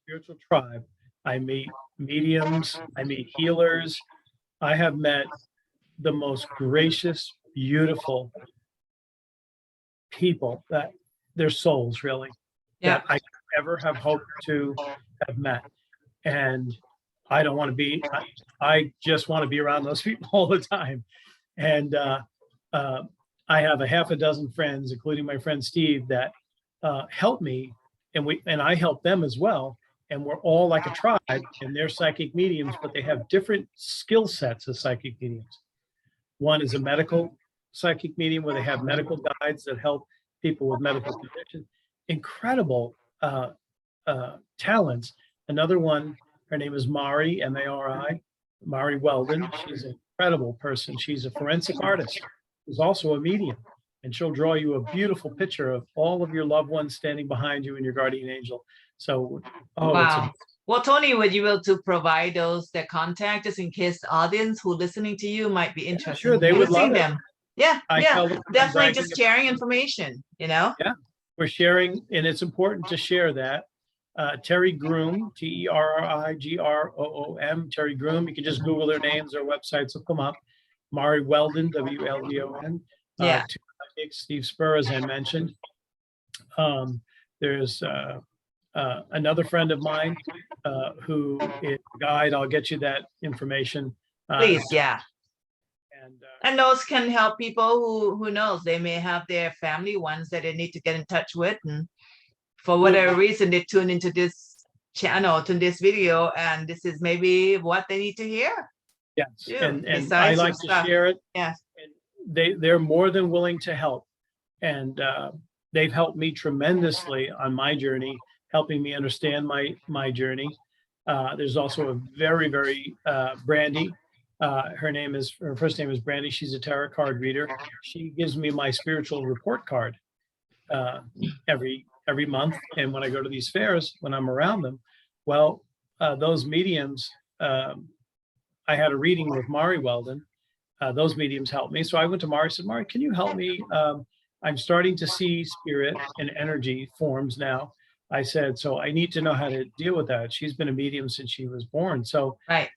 Speaker 2: spiritual tribe. I meet mediums, I meet healers. I have met the most gracious, beautiful people, that their souls really,
Speaker 1: Yeah.
Speaker 2: that I could ever have hoped to have met. And I don't want to be, I just want to be around those people all the time. And uh, I have a half a dozen friends, including my friend Steve, that help me, and I help them as well. And we're all like a tribe, and they're psychic mediums, but they have different skill sets as psychic mediums. One is a medical psychic medium where they have medical guides that help people with medical conditions. Incredible talents. Another one, her name is Mari, M-A-R-I, Mari Weldon. She's an incredible person. She's a forensic artist who's also a medium. And she'll draw you a beautiful picture of all of your loved ones standing behind you and your guardian angel. So, oh, it's a
Speaker 1: Wow. Well, Tony, would you be able to provide those their contact just in case the audience who listening to you might be
Speaker 2: yeah,
Speaker 1: interested
Speaker 2: sure,
Speaker 1: in
Speaker 2: they would
Speaker 1: using
Speaker 2: love it.
Speaker 1: them? Yeah,
Speaker 2: I
Speaker 1: yeah,
Speaker 2: tell them I'm
Speaker 1: definitely
Speaker 2: bragging
Speaker 1: just
Speaker 2: about
Speaker 1: sharing
Speaker 2: it.
Speaker 1: information, you know?
Speaker 2: Yeah, we're sharing, and it's important to share that. Terry Groom, Terrigroom, Terry Groom. You can just Google their names, their websites will come up. Mari Weldon, W-L-D-O-N.
Speaker 1: Yeah.
Speaker 2: Two psychics, Steve Spur, as I mentioned. There's another friend of mine who is a guide. I'll get you that information.
Speaker 1: Please, yeah.
Speaker 2: And
Speaker 1: And those can help people who knows they may have their family ones that they need to get in touch with, and for whatever reason they tune into this channel, to this video, and this is maybe what they need to hear.
Speaker 2: yes,
Speaker 1: Too,
Speaker 2: and I
Speaker 1: besides your
Speaker 2: like to
Speaker 1: stuff.
Speaker 2: share it.
Speaker 1: Yes.
Speaker 2: And they're more than willing to help, and they've helped me tremendously on my journey, helping me understand my journey. There's also a very Brandy. Her first name is Brandy. She's a tarot card reader. She gives me my spiritual report card every month. And when I go to these fairs, when I'm around them, well, those mediums, I had a reading with Mari Weldon. Those mediums helped me. So I went to Mari and said, Mari, can you help me? I'm starting to see spirit and energy forms now. I said, so I need to know how to deal with that. She's been a medium since she was born. So
Speaker 1: Right.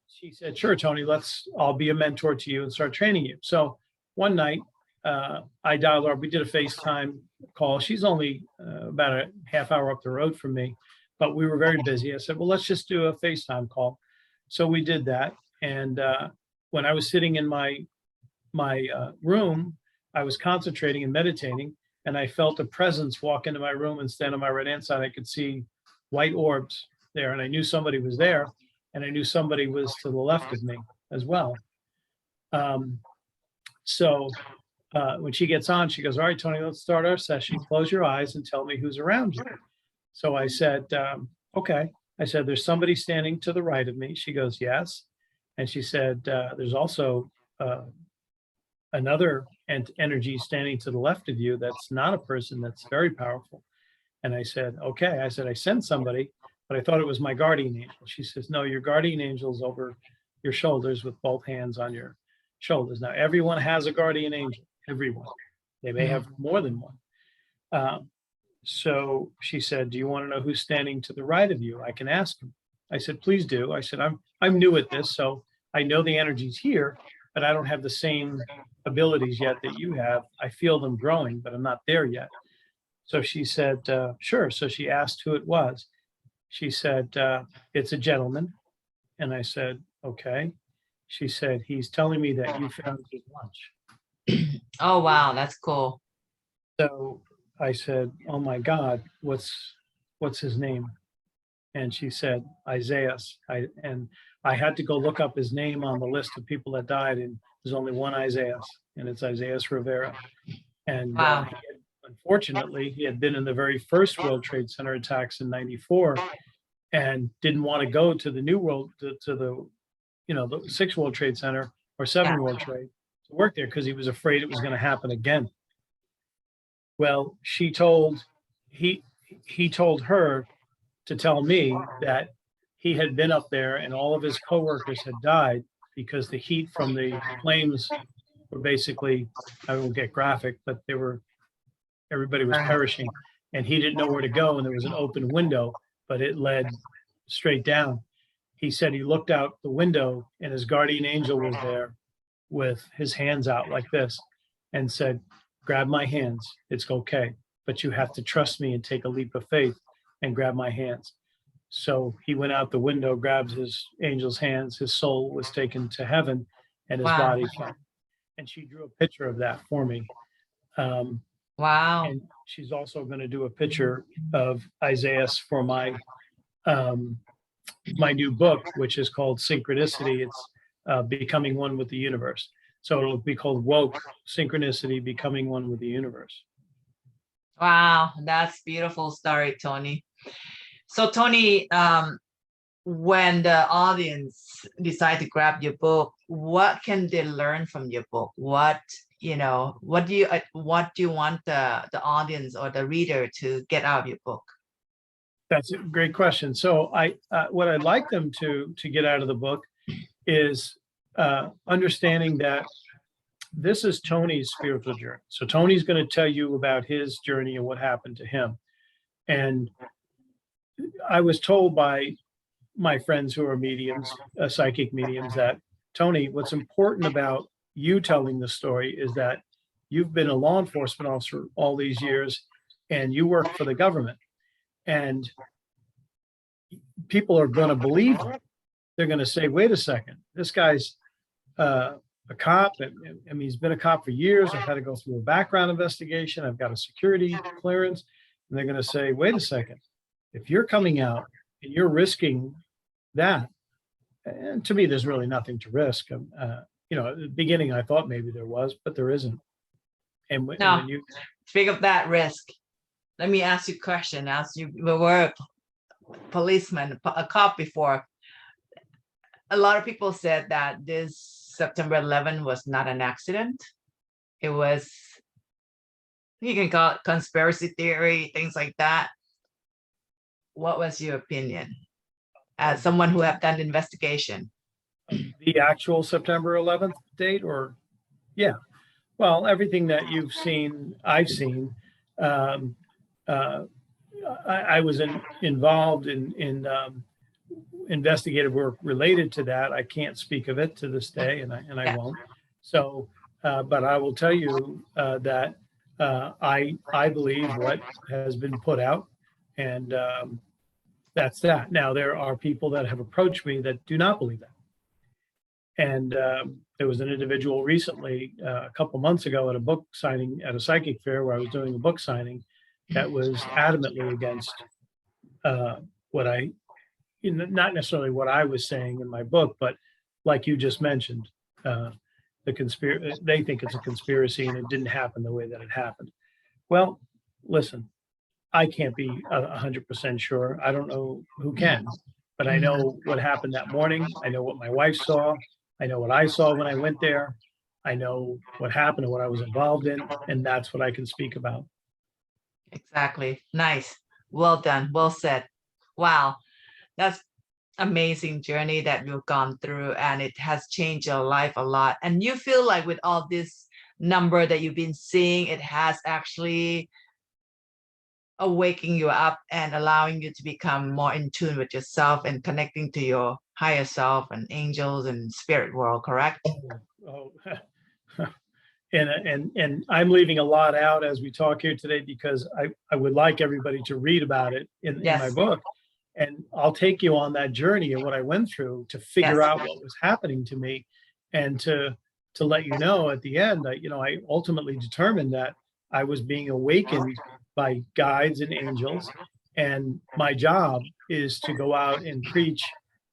Speaker 2: she said, sure, Tony, I'll be a mentor to you and start training you. So one night, I dialed her up. We did a FaceTime call. She's only about a half hour up the road from me, but we were very busy. I said, well, let's just do a FaceTime call. So we did that. And when I was sitting in my room, I was concentrating and meditating, and I felt a presence walk into my room and stand on my right hand side. I could see white orbs there, and I knew somebody was there, and I knew somebody was to the left of me as well. So when she gets on, she goes, all right, Tony, let's start our session. Close your eyes and tell me who's around you. So I said, okay. I said, there's somebody standing to the right of me. She goes, yes. And she said, there's also another energy standing to the left of you that's not a person, that's very powerful. And I said, okay. I said, I sent somebody, but I thought it was my guardian angel. She says, no, your guardian angel's over your shoulders with both hands on your shoulders. Now, everyone has a guardian angel, everyone. They may have more than one. So she said, do you want to know who's standing to the right of you? I can ask him. I said, please do. I said, I'm new at this, so I know the energy's here, but I don't have the same abilities yet that you have. I feel them growing, but I'm not there yet. So she said, sure. So she asked who it was. She said, it's a gentleman. And I said, okay. She said, he's telling me that you found his lunch.
Speaker 1: Oh, wow. That's cool.
Speaker 2: So I said, oh my God, what's his name? And she said, Isaiah. And I had to go look up his name on the list of people that died, and there's only one Isaiah, and it's Isaiah Rivera. And
Speaker 1: Wow.
Speaker 2: unfortunately, he had been in the very first World Trade Center attacks in '94, and didn't want to go to the new world, to the, the 6th World Trade Center or 7 World Trade to work there, because he was afraid it was going to happen again. Well, he told her to tell me that he had been up there and all of his coworkers had died because the heat from the flames were basically, I won't get graphic, but everybody was perishing, and he didn't know where to go. And there was an open window, but it led straight down. He said he looked out the window and his guardian angel was there with his hands out like this and said, grab my hands. It's okay, but you have to trust me and take a leap of faith and grab my hands. So he went out the window, grabbed his angel's hands. His soul was taken to heaven, and his
Speaker 1: Wow.
Speaker 2: body fell. And she drew a picture of that for me. Um,
Speaker 1: Wow.
Speaker 2: and she's also going to do a picture of Isaiah for um, my new book, which is called Synchronicity. It's becoming one with the universe. So it'll be called Woke Synchronicity, Becoming One with the Universe.
Speaker 1: Wow. That's beautiful story, Tony. So Tony, when the audience decide to grab your book, what can they learn from your book? What do you want the audience or the reader to get out of your book?
Speaker 2: That's a great question. So what I'd like them to get out of the book is understanding that this is Tony's spiritual journey. So Tony's going to tell you about his journey and what happened to him. And I was told by my friends who are mediums, psychic mediums, that Tony, what's important about you telling the story is that you've been a law enforcement officer all these years and you work for the government. And people are going to believe you. They're going to say, wait a second, this guy's a cop. I mean, he's been a cop for years. I've had to go through a background investigation. I've got a security clearance. And they're going to say, wait a second, if you're coming out and you're risking that, and to me, there's really nothing to risk. At the beginning, I thought maybe there was, but there isn't. And when you
Speaker 1: speak of that risk, let me ask you a question. As you were a policeman, a cop before, a lot of people said that this September 11 was not an accident. It was, you can call it conspiracy theory, things like that. What was your opinion as someone who have done the investigation?
Speaker 2: The actual September 11th date, or yeah, well, everything that you've seen, I've seen. I was involved in investigative work related to that. I can't speak of it to this day, and I won't. So, but I will tell you that I believe what has been put out, and that's that. Now, there are people that have approached me that do not believe that. And there was an individual recently, a couple months ago, at a book signing at a psychic fair where I was doing a book signing, that was adamantly against what not necessarily what I was saying in my book, but like you just mentioned, they think it's a conspiracy and it didn't happen the way that it happened. Well, listen, I can't be 100% sure. I don't know who can, but I know what happened that morning. I know what my wife saw. I know what I saw when I went there. I know what happened and what I was involved in, and that's what I can speak about.
Speaker 1: Exactly. Nice. Well done. Well said. Wow. That's amazing journey that you've gone through, and it has changed your life a lot. And you feel like with all this number that you've been seeing, it has actually awaking you up and allowing you to become more in tune with yourself and connecting to your higher self and angels and spirit world, correct?
Speaker 2: Oh, and I'm leaving a lot out as we talk here today because I would like everybody to read about it in my book. And I'll take you on that journey of what I went through to figure out what was happening to me, and to let you know at the end, I ultimately determined that I was being awakened by guides and angels, and my job is to go out and preach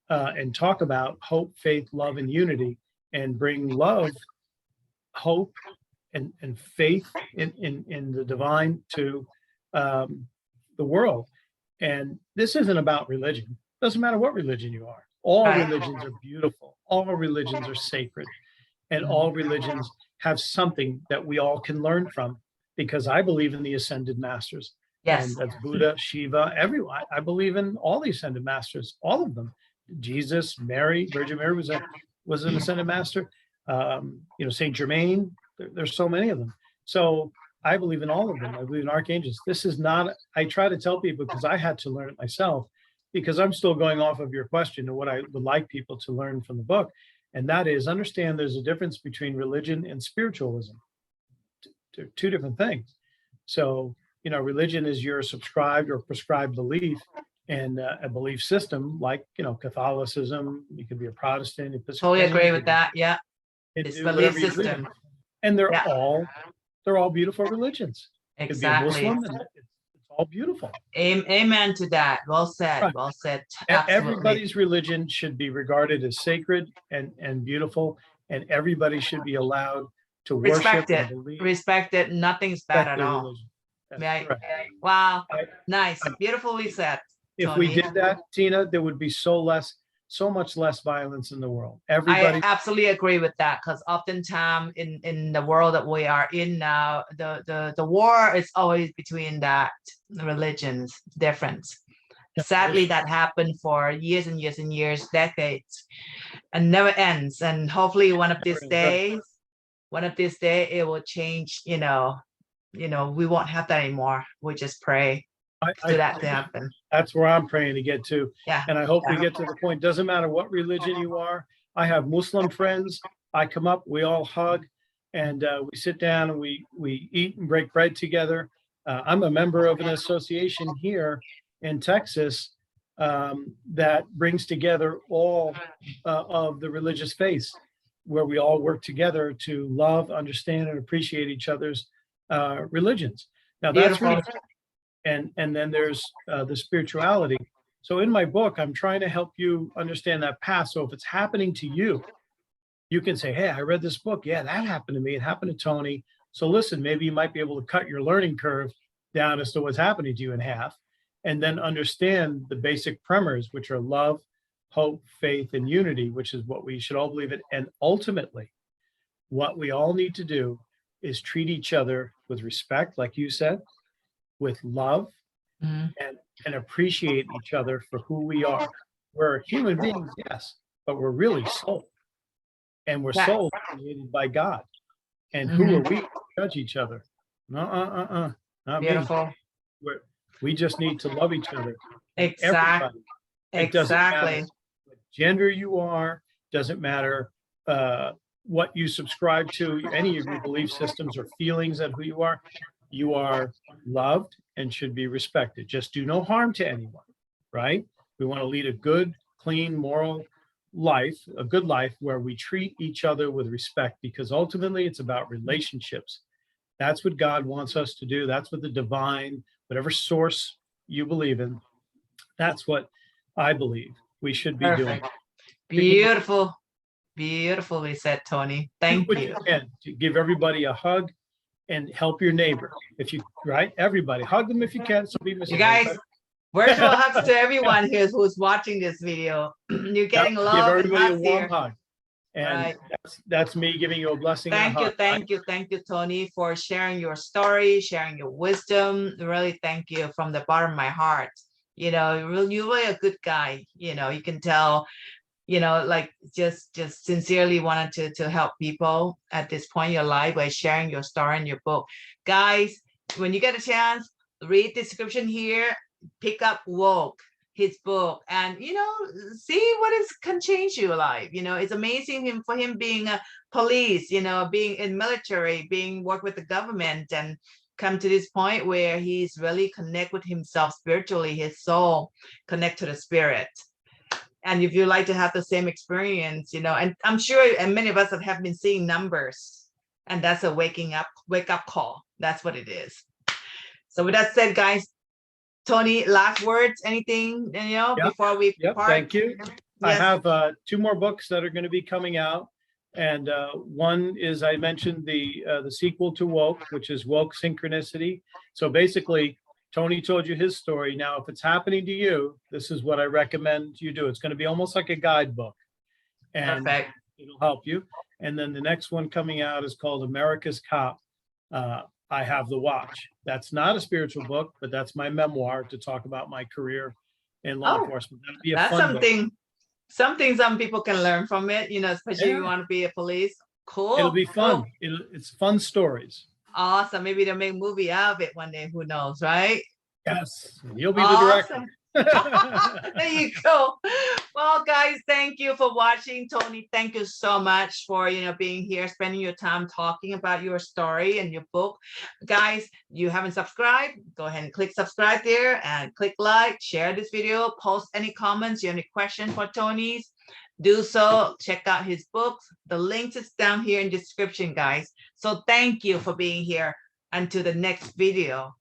Speaker 2: and talk about hope, faith, love, and unity, and bring love, hope, and faith in the divine to the world. And this isn't about religion. Doesn't matter what religion you are. All religions are beautiful. All religions are sacred. And all religions have something that we all can learn from, because I believe in the ascended masters.
Speaker 1: Yes.
Speaker 2: And that's Buddha, Shiva, everyone. I believe in all the ascended masters, all of them. Jesus, Mary, Virgin Mary was an ascended master. Saint Germain, there's so many of them. So I believe in all of them. I believe in archangels. This is not, I try to tell people, because I had to learn it myself, because I'm still going off of your question and what I would like people to learn from the book. And that is, understand there's a difference between religion and spiritualism. They're two different things. So, religion is your subscribed or prescribed belief, and a belief system like, Catholicism. You could be a Protestant, Episcopalian.
Speaker 1: Totally agree with that. Yeah.
Speaker 2: and
Speaker 1: This
Speaker 2: do
Speaker 1: belief
Speaker 2: whatever you believe in.
Speaker 1: system.
Speaker 2: And
Speaker 1: Yeah,
Speaker 2: they're all beautiful religions. It could be a
Speaker 1: exactly.
Speaker 2: Muslim, and it's all beautiful.
Speaker 1: Amen to that. Well said.
Speaker 2: Right.
Speaker 1: Well said. Absolutely.
Speaker 2: Everybody's religion should be regarded as sacred and beautiful, and everybody should be allowed to worship
Speaker 1: Respect
Speaker 2: and
Speaker 1: it.
Speaker 2: believe,
Speaker 1: Respect it. Nothing's bad
Speaker 2: respect
Speaker 1: at
Speaker 2: their
Speaker 1: all.
Speaker 2: religion. That's
Speaker 1: Right.
Speaker 2: correct.
Speaker 1: Wow.
Speaker 2: I,
Speaker 1: Nice.
Speaker 2: I,
Speaker 1: Beautifully said,
Speaker 2: if we
Speaker 1: Tony.
Speaker 2: did that, Tina, there would be so much less violence in the world.
Speaker 1: I
Speaker 2: Everybody,
Speaker 1: absolutely agree with that, because oftentimes in the world that we are in now, the war is always between that religions difference. Sadly, that happened for years and years and years, decades, and never ends. And hopefully one of these days it will change. We won't have that anymore. We just pray for that to happen.
Speaker 2: that's where I'm praying to get to.
Speaker 1: Yeah.
Speaker 2: And I hope we
Speaker 1: Yeah.
Speaker 2: get to the point, doesn't matter what religion you are. I have Muslim friends. I come up, we all hug, and we sit down and we eat and break bread together. I'm a member of an association here in Texas that brings together all of the religious faiths, where we all work together to love, understand, and appreciate each other's religions. Now that's
Speaker 1: Beautiful.
Speaker 2: really, and then there's the spirituality. So in my book, I'm trying to help you understand that path. So if it's happening to you, you can say, hey, I read this book. Yeah, that happened to me. It happened to Tony. So listen, maybe you might be able to cut your learning curve down as to what's happening to you in half, and then understand the basic premise, which are love, hope, faith, and unity, which is what we should all believe in. And ultimately, what we all need to do is treat each other with respect, like you said, with love,
Speaker 1: Mhm.
Speaker 2: and appreciate each other for who we are. We're human beings, yes, but we're really soul. And we're
Speaker 1: Yeah.
Speaker 2: souls created by God. And who are we to judge each other? Not me.
Speaker 1: Beautiful.
Speaker 2: We just need to love each other.
Speaker 1: Exactly.
Speaker 2: Everybody. It doesn't matter
Speaker 1: Exactly.
Speaker 2: what gender you are, doesn't matter what you subscribe to, any of your belief systems or feelings of who you are. You are loved and should be respected. Just do no harm to anyone, right? We want to lead a good, clean, moral life, a good life where we treat each other with respect, because ultimately it's about relationships. That's what God wants us to do. That's what the divine, whatever source you believe in, that's what I believe we should be doing.
Speaker 1: Perfect. Beautiful. Beautifully said, Tony.
Speaker 2: Do
Speaker 1: Thank
Speaker 2: what
Speaker 1: you.
Speaker 2: you can to give everybody a hug and help your neighbor. If you, right? Everybody, hug them if you can. Some people
Speaker 1: You
Speaker 2: say,
Speaker 1: guys, virtual hugs to everyone here who's watching this video. You're getting
Speaker 2: give
Speaker 1: love and
Speaker 2: everybody a
Speaker 1: hugs
Speaker 2: warm
Speaker 1: here.
Speaker 2: hug. And
Speaker 1: Right.
Speaker 2: that's me giving you a blessing and a
Speaker 1: Thank you,
Speaker 2: hug.
Speaker 1: thank you, Tony, for sharing your story, sharing your wisdom. Really, thank you from the bottom of my heart. You're really a good guy. You can tell. Like just sincerely wanted to help people at this point in your life by sharing your story in your book. Guys, when you get a chance, read the description here, pick up Woke, his book, and see what can change your life. It's amazing for him being a police, being in military, being work with the government, and come to this point where he's really connect with himself spiritually, his soul connect to the spirit. And if you like to have the same experience, and I'm sure, and many of us have been seeing numbers, and that's a wake up call. That's what it is. So with that said, guys, Tony, last words, anything, before we part?
Speaker 2: Thank you.
Speaker 1: Yes.
Speaker 2: I have 2 more books that are going to be coming out. And one is, I mentioned the sequel to Woke, which is Woke Synchronicity. So basically, Tony told you his story. Now, if it's happening to you, this is what I recommend you do. It's going to be almost like a guidebook, and
Speaker 1: Perfect.
Speaker 2: it'll help you. And then the next one coming out is called America's Cop. I Have the Watch. That's not a spiritual book, but that's my memoir to talk about my career in law enforcement. That'll be a
Speaker 1: That's
Speaker 2: fun
Speaker 1: something some people can learn from it, especially if you want to be a police. Cool.
Speaker 2: It'll be fun.
Speaker 1: Cool.
Speaker 2: It's fun stories.
Speaker 1: Awesome. Maybe they'll make a movie out of it one day. Who knows, right?
Speaker 2: Yes. You'll be the director.
Speaker 1: There you go. Well, guys, thank you for watching. Tony, thank you so much for being here, spending your time talking about your story and your book. Guys, you haven't subscribed, go ahead and click subscribe there and click like, share this video, post any comments, you have any questions for Tony's. do so. Check out his books. The links is down here in the description, guys. So thank you for being here. Until the next video.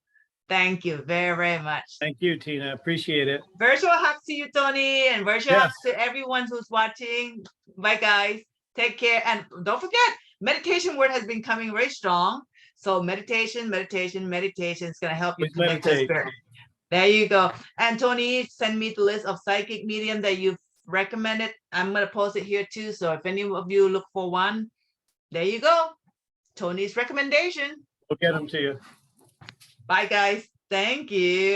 Speaker 1: Thank you very, very much.
Speaker 2: Thank you, Tina. Appreciate it.
Speaker 1: Virtual hugs to you, Tony, and virtual
Speaker 2: Yes.
Speaker 1: hugs to everyone who's watching. Bye, guys. Take care. And don't forget, meditation word has been coming very strong. So meditation is going to help you connect to the spirit. There you go. And Tony, send me the list of psychic medium that you've recommended. I'm going to post it here too. So if any of you look for one, there you go. Tony's recommendation.
Speaker 2: We'll get them to you.
Speaker 1: Bye, guys. Thank you.